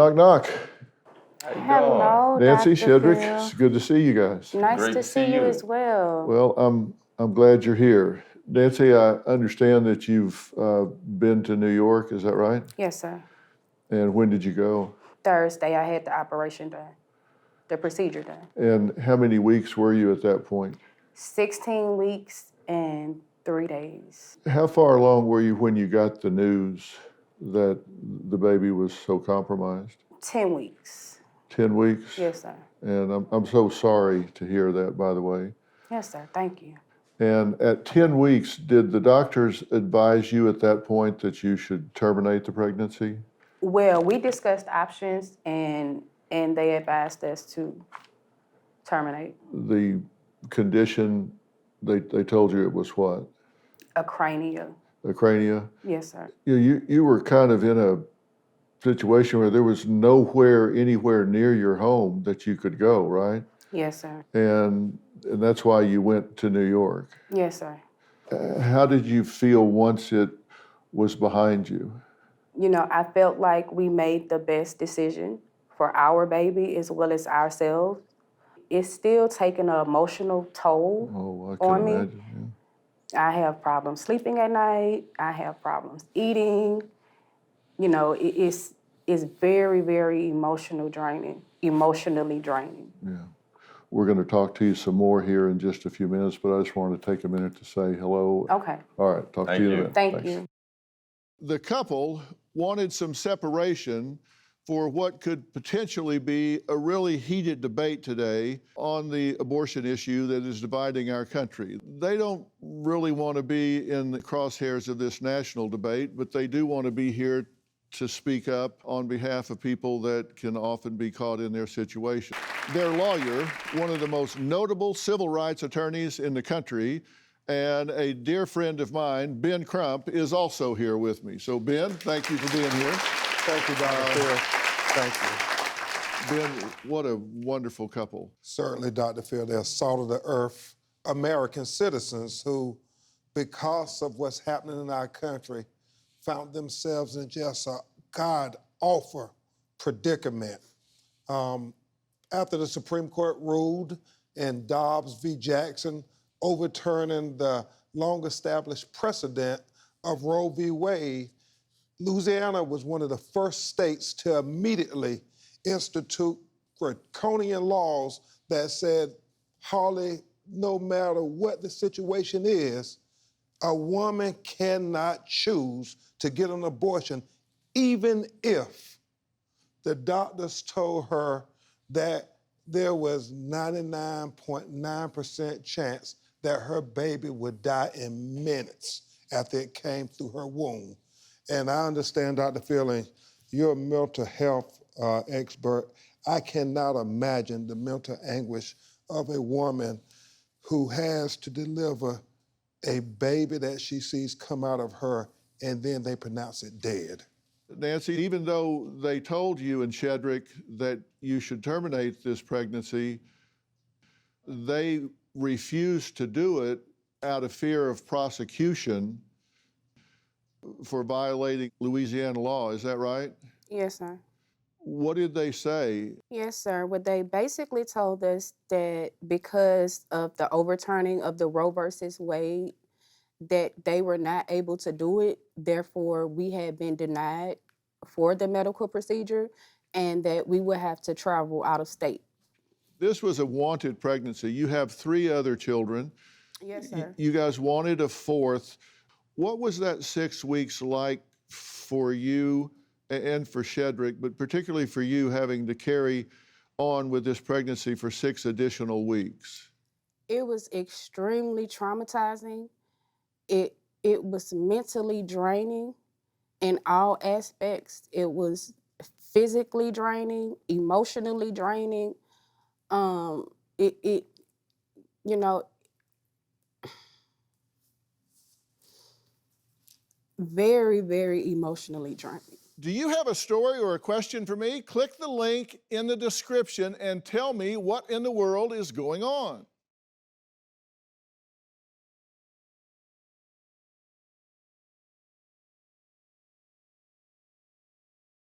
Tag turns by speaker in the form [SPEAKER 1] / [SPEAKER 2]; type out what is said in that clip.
[SPEAKER 1] Knock, knock.
[SPEAKER 2] Hello,
[SPEAKER 1] Nancy,
[SPEAKER 2] Dr.
[SPEAKER 1] Shedric,
[SPEAKER 2] Phil.
[SPEAKER 1] it's good to see you guys.
[SPEAKER 2] Nice
[SPEAKER 3] Great
[SPEAKER 2] to
[SPEAKER 3] to
[SPEAKER 2] see
[SPEAKER 3] see
[SPEAKER 2] you
[SPEAKER 3] you.
[SPEAKER 2] as well.
[SPEAKER 1] Well, I'm glad you're here. Nancy, I understand that you've been to New York, is that right?
[SPEAKER 2] Yes, sir.
[SPEAKER 1] And when did you go?
[SPEAKER 2] Thursday, I had the operation done, the procedure done.
[SPEAKER 1] And how many weeks were you at that point?
[SPEAKER 2] 16 weeks and 3 days.
[SPEAKER 1] How far along were you when you got the news that the baby was so compromised?
[SPEAKER 2] 10 weeks.
[SPEAKER 1] 10 weeks?
[SPEAKER 2] Yes, sir.
[SPEAKER 1] And I'm so sorry to hear that, by the way.
[SPEAKER 2] Yes, sir. Thank you.
[SPEAKER 1] And at 10 weeks, did the doctors advise you at that point that you should terminate the pregnancy?
[SPEAKER 2] Well, we discussed options and they advised us to terminate.
[SPEAKER 1] The condition, they told you it was what?
[SPEAKER 2] Acrania.
[SPEAKER 1] Acrania?
[SPEAKER 2] Yes, sir.
[SPEAKER 1] You were kind of in a situation where there was nowhere, anywhere near your home that you could go, right?
[SPEAKER 2] Yes, sir.
[SPEAKER 1] And that's why you went to New York.
[SPEAKER 2] Yes, sir.
[SPEAKER 1] How did you feel once it was behind you?
[SPEAKER 2] You know, I felt like we made the best decision for our baby as well as ourselves. It's still taking an emotional toll
[SPEAKER 1] Oh, I can
[SPEAKER 2] on me.
[SPEAKER 1] imagine.
[SPEAKER 2] I have problems sleeping at night. I have problems eating. You know, it's very, very emotionally draining.
[SPEAKER 1] Yeah. We're going to talk to you some more here in just a few minutes, but I just wanted to take a minute to say hello.
[SPEAKER 2] Okay.
[SPEAKER 1] All right, talk to
[SPEAKER 3] Thank
[SPEAKER 1] you in a
[SPEAKER 3] you.
[SPEAKER 1] minute.
[SPEAKER 2] Thank
[SPEAKER 1] Thanks.
[SPEAKER 2] you.
[SPEAKER 1] The couple wanted some separation for what could potentially be a really heated debate today on the abortion issue that is dividing our country. They don't really want to be in the crosshairs of this national debate, but they do want to be here to speak up on behalf of people that can often be caught in their situation. Their lawyer, one of the most notable civil rights attorneys in the country, and a dear friend of mine, Ben Crump, is also here with me. So Ben, thank you for being here.
[SPEAKER 4] Thank you, Dr. Phil. Thank you.
[SPEAKER 1] Ben, what a wonderful couple.
[SPEAKER 4] Certainly, Dr. Phil, they're salt of the earth American citizens who, because of what's happening in our country, found themselves in just a God-awful predicament. After the Supreme Court ruled in Dobbs v. Jackson, overturning the long-established precedent of Roe v. Wade, Louisiana was one of the first states to immediately institute draconian laws that said, Holly, no matter what the situation is, a woman cannot choose to get an abortion, even if the doctors told her that there was 99.9% chance that her baby would die in minutes after it came through her womb. And I understand, Dr. Phil, you're a mental health expert. I cannot imagine the mental anguish of a woman who has to deliver a baby that she sees come out of her, and then they pronounce it dead.
[SPEAKER 1] Nancy, even though they told you and Shedric that you should terminate this pregnancy, they refused to do it out of fear of prosecution for violating Louisiana law. Is that right?
[SPEAKER 2] Yes, sir.
[SPEAKER 1] What did they say?
[SPEAKER 2] Yes, sir. Well, they basically told us that because of the overturning of the Roe versus Wade, that they were not able to do it. Therefore, we had been denied for the medical procedure and that we would have to travel out of state.
[SPEAKER 1] This was a wanted pregnancy. You have 3 other children.
[SPEAKER 2] Yes, sir.
[SPEAKER 1] You guys wanted a 4th. What was that 6 weeks like for you and for Shedric, but particularly for you having to carry on with this pregnancy for 6 additional weeks?
[SPEAKER 2] It was extremely traumatizing. It was mentally draining in all aspects. It was physically draining, emotionally draining. You know, very, very emotionally draining.
[SPEAKER 1] Do you have a story or a question for me? Click the link in the description and tell me what in the world is going on.